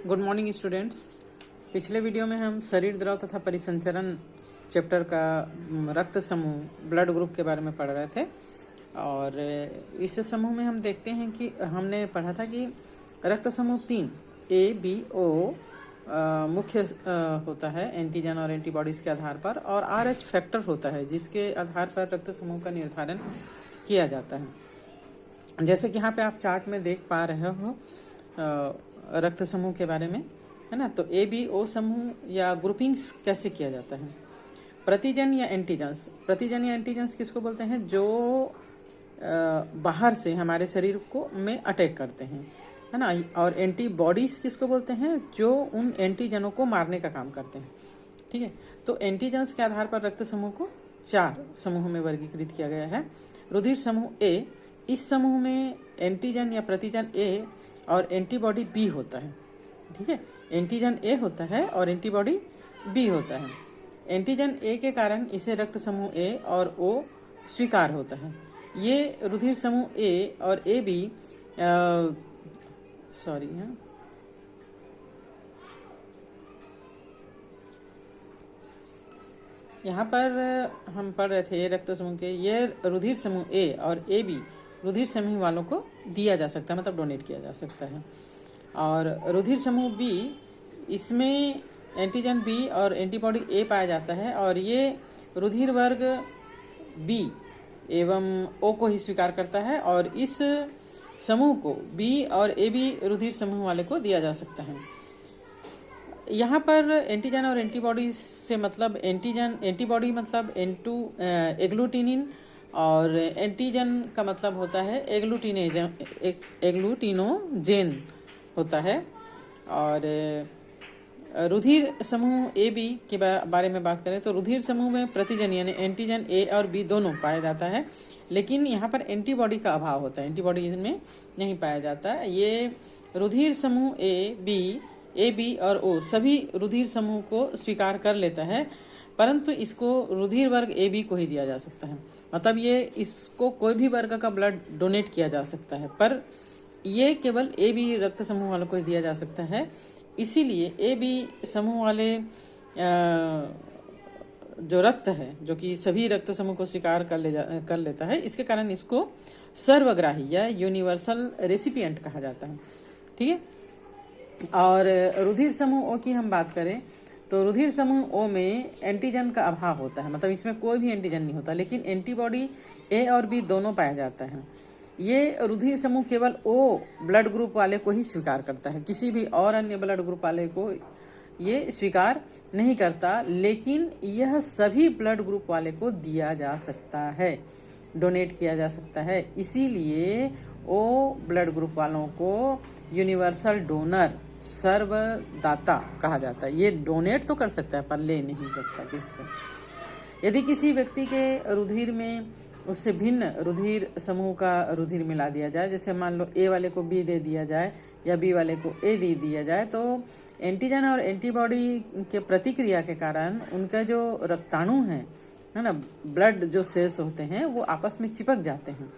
Good morning students. पिछले video में हम शरीर द्रव तथा परिसंचरण चैप्टर का रक्त समूह ब्लड ग्रुप के बारे में पढ़ रहे थे और इस समूह में हम देखते हैं कि हमने पढ़ा था कि रक्त समूह 3 ए बी ओ मुख्य होता है एंटीजन और एंटीबॉडीज के आधार पर, और आर एच फैक्टर होता है जिसके आधार पर रक्त समूह का निर्धारण किया जाता है। जैसे कि यहाँ पे आप चार्ट में देख पा रहे हो रक्त समूह के बारे में, है ना। तो ए बी ओ समूह या ग्रुपिंग्स कैसे किया जाता है। प्रतिजन या एंटीजन्स, प्रतिजन या एंटीजन्स किसको बोलते हैं? जो बाहर से हमारे शरीर को में अटैक करते हैं, है ना। और एंटीबॉडीज किसको बोलते हैं? जो उन एंटीजनों को मारने का काम करते हैं, ठीक है। तो एंटीजन्स के आधार पर रक्त समूह को 4 समूह में वर्गीकृत किया गया है। रुधिर समूह ए, इस समूह में एंटीजन या प्रतिजन ए और एंटीबॉडी बी होता है, ठीक है। एंटीजन ए होता है और एंटीबॉडी बी होता है। एंटीजन ए के कारण इसे रक्त समूह ए और ओ स्वीकार होता है। ये रुधिर समूह ए और ए बी यहाँ पर हम पढ़ रहे थे रक्त समूह के, ये रुधिर समूह ए और ए बी रुधिर समूह वालों को दिया जा सकता है, मतलब डोनेट किया जा सकता है। और रुधिर समूह बी, इसमें एंटीजन बी और एंटीबॉडी ए पाया जाता है और ये रुधिर वर्ग बी एवं ओ को ही स्वीकार करता है और इस समूह को बी और ए बी रुधिर समूह वाले को दिया जा सकता है। यहाँ पर एंटीजन और एंटीबॉडी से मतलब एंटीबॉडी मतलब एग्लूटिनिन और एंटीजन का मतलब होता है एग्लूटिनोजेन होता है। और रुधिर समूह ए बी के बारे में बात करें तो रुधिर समूह में प्रतिजन यानी एंटीजन ए और बी दोनों पाया जाता है, लेकिन यहाँ पर एंटीबॉडी का अभाव होता है, एंटीबॉडी इसमें नहीं पाया जाता। ये रुधिर समूह ए बी और ओ सभी रुधिर समूह को स्वीकार कर लेता है, परंतु इसको रुधिर वर्ग ए बी को ही दिया जा सकता है। मतलब ये इसको कोई भी वर्ग का ब्लड डोनेट किया जा सकता है, पर ये केवल ए बी रक्त समूह वालों को ही दिया जा सकता है। इसीलिए ए बी समूह वाले जो रक्त है, जो कि सभी रक्त समूह को स्वीकार कर लेता है, इसके कारण इसको सर्वग्राही या यूनिवर्सल रेसिपिएंट कहा जाता है, ठीक है। और रुधिर समूह ओ की हम बात करें तो रुधिर समूह ओ में एंटीजन का अभाव होता है, मतलब इसमें कोई भी एंटीजन नहीं होता, लेकिन एंटीबॉडी ए और बी दोनों पाया जाता है। ये रुधिर समूह केवल ओ ब्लड ग्रुप वाले को ही स्वीकार करता है, किसी भी और अन्य ब्लड ग्रुप वाले को ये स्वीकार नहीं करता, लेकिन यह सभी ब्लड ग्रुप वाले को दिया जा सकता है, डोनेट किया जा सकता है। इसीलिए ओ ब्लड ग्रुप वालों को यूनिवर्सल डोनर, सर्वदाता कहा जाता है। ये डोनेट तो कर सकता है पर ले नहीं सकता किसको। यदि किसी व्यक्ति के रुधिर में उससे भिन्न रुधिर समूह का रुधिर मिला दिया जाए, जैसे मान लो ए वाले को बी दे दिया जाए या बी वाले को ए दे दिया जाए, तो एंटीजन और एंटीबॉडी के प्रतिक्रिया के कारण उनका जो रक्ताणु है ना, ब्लड जो सेल्स होते हैं वो आपस में चिपक जाते हैं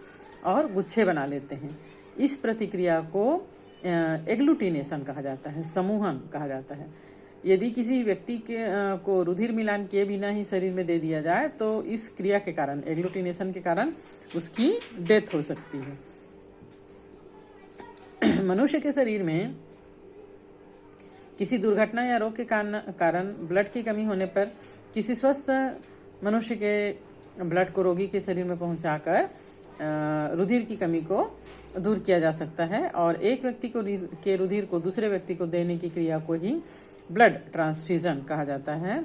और गुच्छे बना लेते हैं। इस प्रतिक्रिया को एग्लूटिनेशन कहा जाता है, समूहन कहा जाता है। यदि किसी व्यक्ति को रुधिर मिलान किए बिना ही शरीर में दे दिया जाए तो इस क्रिया के कारण, एग्लूटिनेशन के कारण उसकी डेथ हो सकती है। मनुष्य के शरीर में किसी दुर्घटना या रोग के कारण ब्लड की कमी होने पर किसी स्वस्थ मनुष्य के ब्लड को रोगी के शरीर में पहुंचाकर रुधिर की कमी को दूर किया जा सकता है, और एक व्यक्ति के रुधिर को दूसरे व्यक्ति को देने की क्रिया को ही ब्लड ट्रांसफ्यूजन कहा जाता है।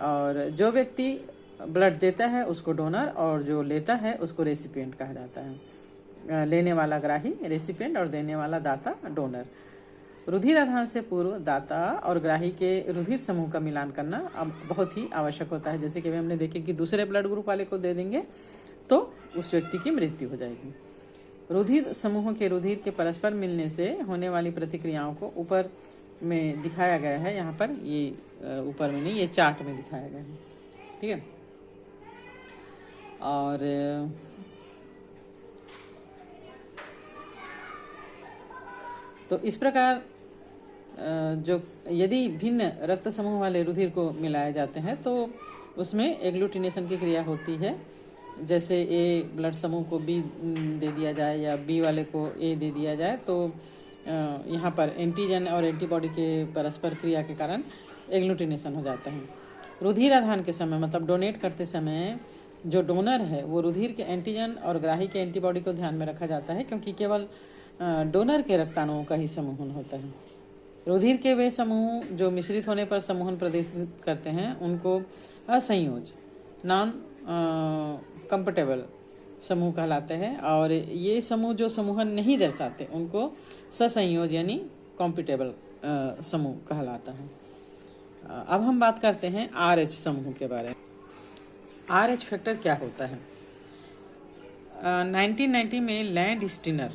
और जो व्यक्ति ब्लड देता है उसको डोनर और जो लेता है उसको रेसिपिएंट कहा जाता है। लेने वाला ग्राही रेसिपिएंट और देने वाला दाता डोनर। रुधिर आधान से पूर्व दाता और ग्राही के रुधिर समूह का मिलान करना अब बहुत ही आवश्यक होता है। जैसे कि हमने देखे कि दूसरे ब्लड ग्रुप वाले को दे देंगे तो उस व्यक्ति की मृत्यु हो जाएगी। रुधिर समूहों के रुधिर के परस्पर मिलने से होने वाली प्रतिक्रियाओं को ऊपर में दिखाया गया है। यहाँ पर ये ऊपर में नहीं, ये चार्ट में दिखाया गया है, ठीक है। और तो इस प्रकार जो यदि भिन्न रक्त समूह वाले रुधिर को मिलाए जाते हैं तो उसमें एग्लूटिनेशन की क्रिया होती है। जैसे ए ब्लड समूह को बी दे दिया जाए या बी वाले को ए दे दिया जाए, तो यहाँ पर एंटीजन और एंटीबॉडी के परस्पर क्रिया के कारण एग्लूटिनेशन हो जाता है। रुधिर आधान के समय मतलब डोनेट करते समय जो डोनर है वो रुधिर के एंटीजन और ग्राही के एंटीबॉडी को ध्यान में रखा जाता है, क्योंकि केवल डोनर के रक्ताणुओं का ही समूहन होता है। रुधिर के वे समूह जो मिश्रित होने पर समूहन प्रदर्शित करते हैं उनको असंयोज नॉन कंफर्टेबल समूह कहलाते हैं, और ये समूह जो समूहन नहीं दर्शाते उनको ससंयोज यानी कॉम्पिटेबल समूह कहलाता है। अब हम बात करते हैं RH समूह के बारे में। RH फैक्टर क्या होता है? 1990 में लैंड स्टीनर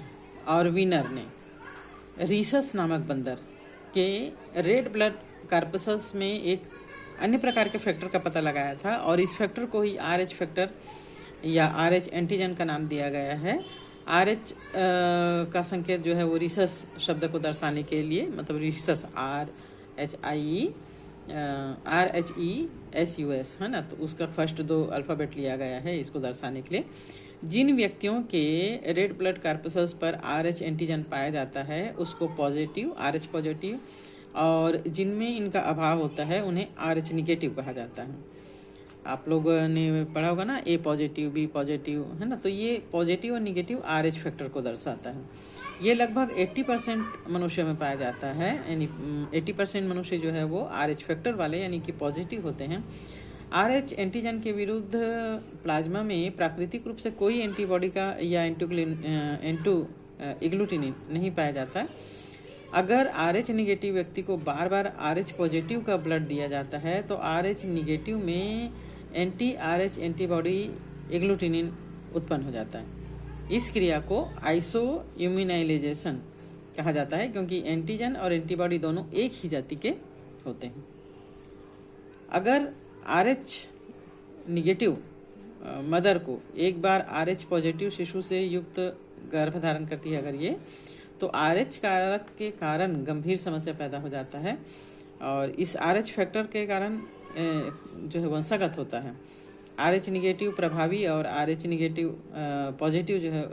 और विनर ने रीसस नामक बंदर के रेड ब्लड कार्पसस में एक अन्य प्रकार के फैक्टर का पता लगाया था, और इस फैक्टर को ही RH फैक्टर या RH एंटीजन का नाम दिया गया है। RH का संकेत जो है वो रीसस शब्द को दर्शाने के लिए, मतलब रीसस RHESUS है ना, तो उसका फर्स्ट 2 अल्फाबेट लिया गया है इसको दर्शाने के लिए। जिन व्यक्तियों के रेड ब्लड कार्पसस पर RH एंटीजन पाया जाता है उसको पॉजिटिव RH पॉजिटिव, और जिनमें इनका अभाव होता है उन्हें RH निगेटिव कहा जाता है। आप लोगों ने पढ़ा होगा ना A पॉजिटिव B पॉजिटिव है ना, तो ये पॉजिटिव और निगेटिव RH फैक्टर को दर्शाता है। ये लगभग 80% मनुष्य में पाया जाता है, यानी 80% मनुष्य जो है वो RH फैक्टर वाले यानी कि पॉजिटिव होते हैं। RH एंटीजन के विरुद्ध प्लाज्मा में प्राकृतिक रूप से कोई एंटीबॉडी का या एग्लूटिनिन नहीं पाया जाता। अगर RH निगेटिव व्यक्ति को बार बार RH पॉजिटिव का ब्लड दिया जाता है तो RH निगेटिव में एंटी-RH एंटीबॉडी एग्लूटिनिन उत्पन्न हो जाता है। इस क्रिया को आइसोइम्यूनाइजेशन कहा जाता है, क्योंकि एंटीजन और एंटीबॉडी दोनों एक ही जाति के होते हैं। अगर RH निगेटिव मदर को एक बार RH पॉजिटिव शिशु से युक्त गर्भ धारण करती है अगर ये, तो RH कारक के कारण गंभीर समस्या पैदा हो जाता है, और इस RH फैक्टर के कारण जो है वंशागत होता है। RH निगेटिव प्रभावी और RH निगेटिव पॉजिटिव जो है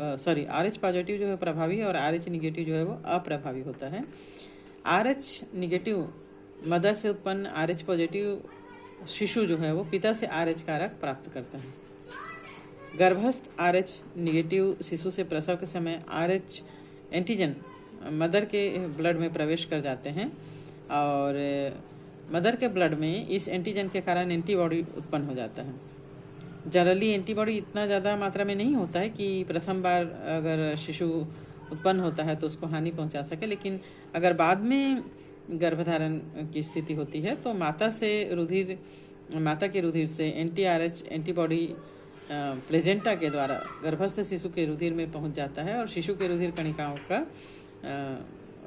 RH पॉजिटिव जो है प्रभावी और RH निगेटिव जो है वो अप्रभावी होता है। RH निगेटिव मदर से उत्पन्न RH पॉजिटिव शिशु जो है वो पिता से RH कारक प्राप्त करता है। गर्भस्थ RH निगेटिव शिशु से प्रसव के समय RH एंटीजन मदर के ब्लड में प्रवेश कर जाते हैं, और मदर के ब्लड में इस एंटीजन के कारण एंटीबॉडी उत्पन्न हो जाता है। जनरली एंटीबॉडी इतना ज़्यादा मात्रा में नहीं होता है कि प्रथम बार अगर शिशु उत्पन्न होता है तो उसको हानि पहुंचा सके, लेकिन अगर बाद में गर्भधारण की स्थिति होती है तो माता के रुधिर से एंटी-RH एंटीबॉडी प्लेजेंटा के द्वारा गर्भस्थ शिशु के रुधिर में पहुंच जाता है और शिशु के रुधिर कणिकाओं का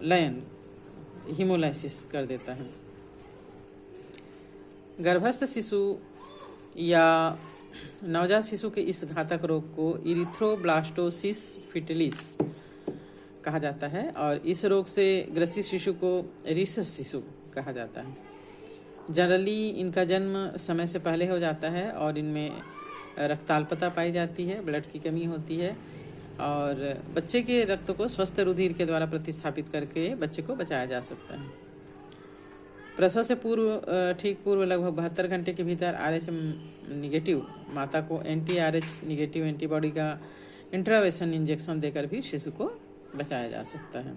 लयन हीमोलाइसिस कर देता है। गर्भस्थ शिशु या नवजात शिशु के इस घातक रोग को इरिथ्रोब्लास्टोसिस फिटलिस कहा जाता है, और इस रोग से ग्रसित शिशु को रीसस शिशु कहा जाता है। जनरली इनका जन्म समय से पहले हो जाता है और इनमें रक्ताल्पता पाई जाती है, ब्लड की कमी होती है, और बच्चे के रक्त को स्वस्थ रुधिर के द्वारा प्रतिस्थापित करके बच्चे को बचाया जा सकता है। प्रसव से ठीक पूर्व लगभग 72 घंटे के भीतर RH निगेटिव माता को एंटी-RH निगेटिव एंटीबॉडी का इंट्रावेशन इंजेक्शन देकर भी शिशु को बचाया जा सकता है।